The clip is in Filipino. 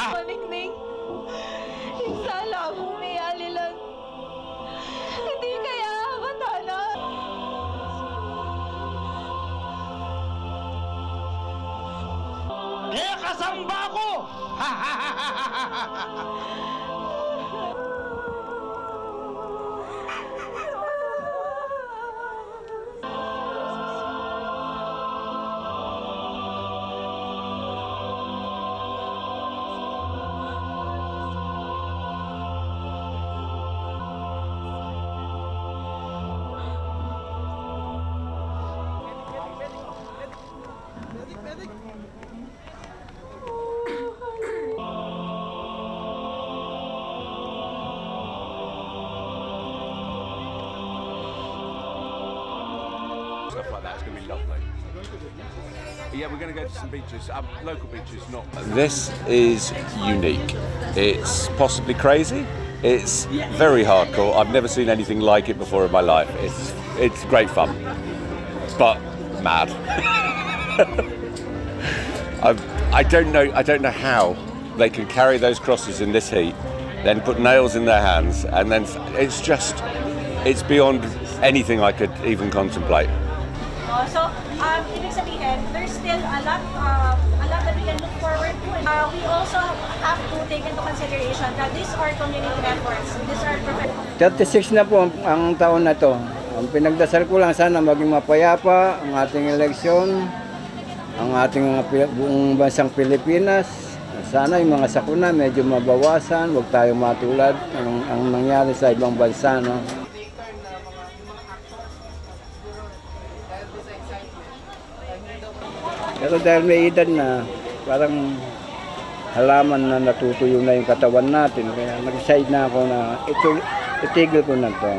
Manikning, insala akong may alilan. Hindi kaya matana. Kasamba ko! Stuff like that, it's going to be lovely. Yeah, we're going to go to some beaches, local beaches, not... This is unique. It's possibly crazy. It's very hardcore. I've never seen anything like it before in my life. It's great fun, but mad. I don't know how they can carry those crosses in this heat, then put nails in their hands, and then it's beyond anything I could even contemplate. So, ibig sabihin, there's still a lot that we can look forward to. We also have to take into consideration that these are community efforts. These are professional. 36 na po ang taon na to. Ang pinagdasal ko lang sana maging mapayapa ang ating eleksyon, ang ating buong bansang Pilipinas. Sana yung mga sakuna medyo mabawasan, huwag tayong matulad ang nangyari sa ibang bansa. No? Pero dahil may edad na, parang halaman na natutuyo na yung katawan natin. Kaya nag-decide na ako na itigil ko na to.